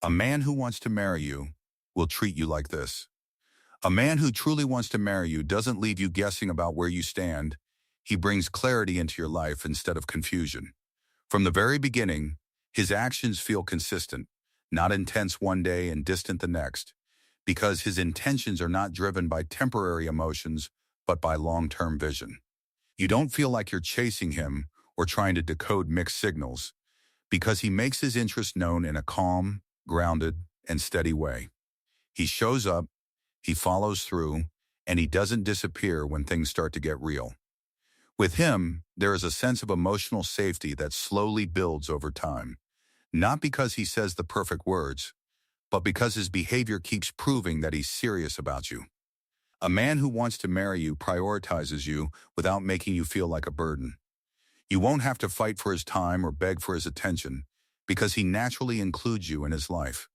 A man who wants to marry you will treat you like this. A man who truly wants to marry you doesn't leave you guessing about where you stand. He brings clarity into your life instead of confusion. From the very beginning, his actions feel consistent, not intense one day and distant the next, because his intentions are not driven by temporary emotions, but by long-term vision. You don't feel like you're chasing him or trying to decode mixed signals, because he makes his interests known in a calm, grounded, and steady way. He shows up, he follows through, and he doesn't disappear when things start to get real. With him, there is a sense of emotional safety that slowly builds over time, not because he says the perfect words, but because his behavior keeps proving that he's serious about you. A man who wants to marry you prioritizes you without making you feel like a burden. You won't have to fight for his time or beg for his attention, because he naturally includes you in his life.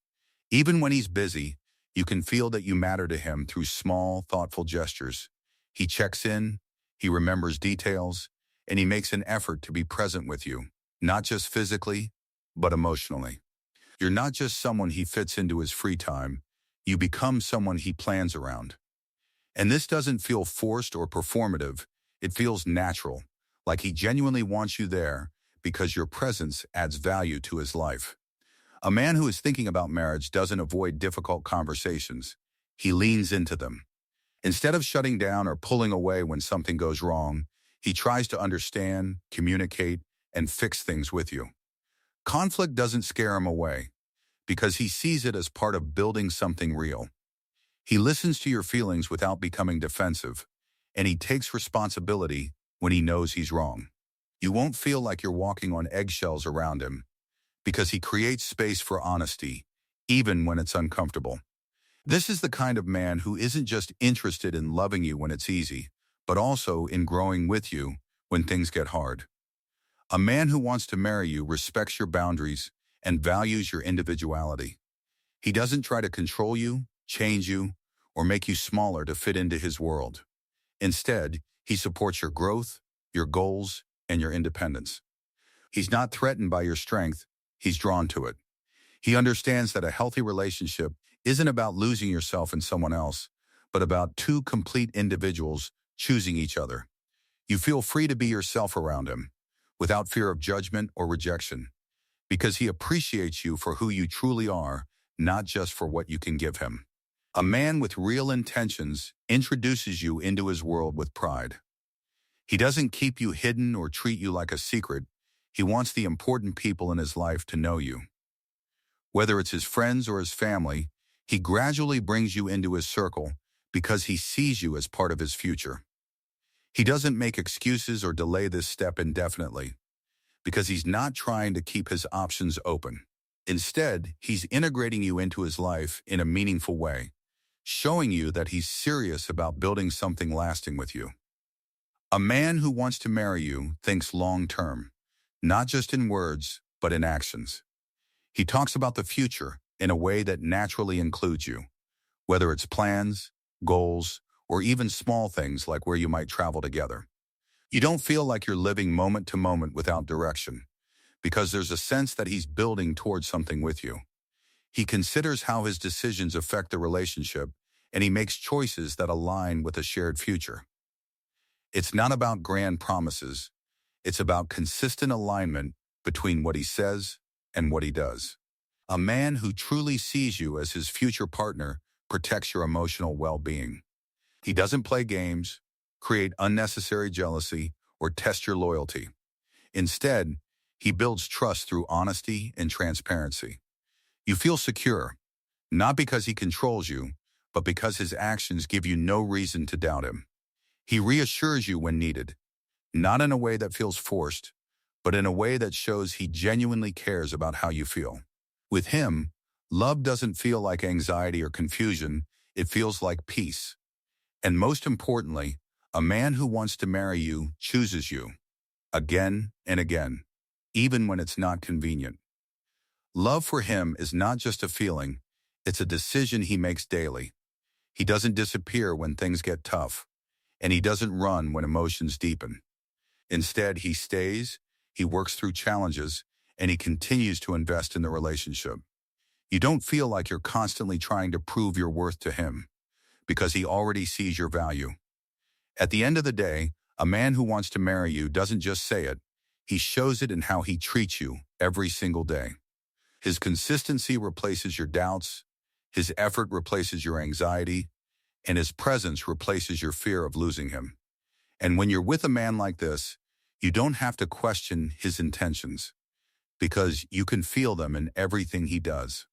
Even when he's busy, you can feel that you matter to him through small, thoughtful gestures. He checks in, he remembers details, and he makes an effort to be present with you, not just physically, but emotionally. You're not just someone he fits into his free time, you become someone he plans around. And this doesn't feel forced or performative, it feels natural, like he genuinely wants you there because your presence adds value to his life. A man who is thinking about marriage doesn't avoid difficult conversations. He leans into them. Instead of shutting down or pulling away when something goes wrong, he tries to understand, communicate, and fix things with you. Conflict doesn't scare him away because he sees it as part of building something real. He listens to your feelings without becoming defensive, and he takes responsibility when he knows he's wrong. You won't feel like you're walking on eggshells around him, because he creates space for honesty, even when it's uncomfortable. This is the kind of man who isn't just interested in loving you when it's easy, but also in growing with you when things get hard. A man who wants to marry you respects your boundaries and values your individuality. He doesn't try to control you, change you, or make you smaller to fit into his world. Instead, he supports your growth, your goals, and your independence. He's not threatened by your strength, he's drawn to it. He understands that a healthy relationship isn't about losing yourself in someone else, but about two complete individuals choosing each other. You feel free to be yourself around him, without fear of judgment or rejection, because he appreciates you for who you truly are, not just for what you can give him. A man with real intentions introduces you into his world with pride. He doesn't keep you hidden or treat you like a secret. He wants the important people in his life to know you. Whether it's his friends or his family, he gradually brings you into his circle because he sees you as part of his future. He doesn't make excuses or delay this step indefinitely, because he's not trying to keep his options open. Instead, he's integrating you into his life in a meaningful way, showing you that he's serious about building something lasting with you. A man who wants to marry you thinks long-term, not just in words, but in actions. He talks about the future in a way that naturally includes you, whether it's plans, goals, or even small things like where you might travel together. You don't feel like you're living moment to moment without direction, because there's a sense that he's building towards something with you. He considers how his decisions affect the relationship, and he makes choices that align with a shared future. It's not about grand promises. It's about consistent alignment between what he says and what he does. A man who truly sees you as his future partner protects your emotional well-being. He doesn't play games, create unnecessary jealousy, or test your loyalty. Instead, he builds trust through honesty and transparency. You feel secure, not because he controls you, but because his actions give you no reason to doubt him. He reassures you when needed, not in a way that feels forced, but in a way that shows he genuinely cares about how you feel. With him, love doesn't feel like anxiety or confusion, it feels like peace. And most importantly, a man who wants to marry you chooses you, again and again, even when it's not convenient. Love for him is not just a feeling, it's a decision he makes daily. He doesn't disappear when things get tough, and he doesn't run when emotions deepen. Instead, he stays, he works through challenges, and he continues to invest in the relationship. You don't feel like you're constantly trying to prove your worth to him because he already sees your value. At the end of the day, a man who wants to marry you doesn't just say it, he shows it in how he treats you every single day. His consistency replaces your doubts, his effort replaces your anxiety, and his presence replaces your fear of losing him. And when you're with a man like this, you don't have to question his intentions because you can feel them in everything he does.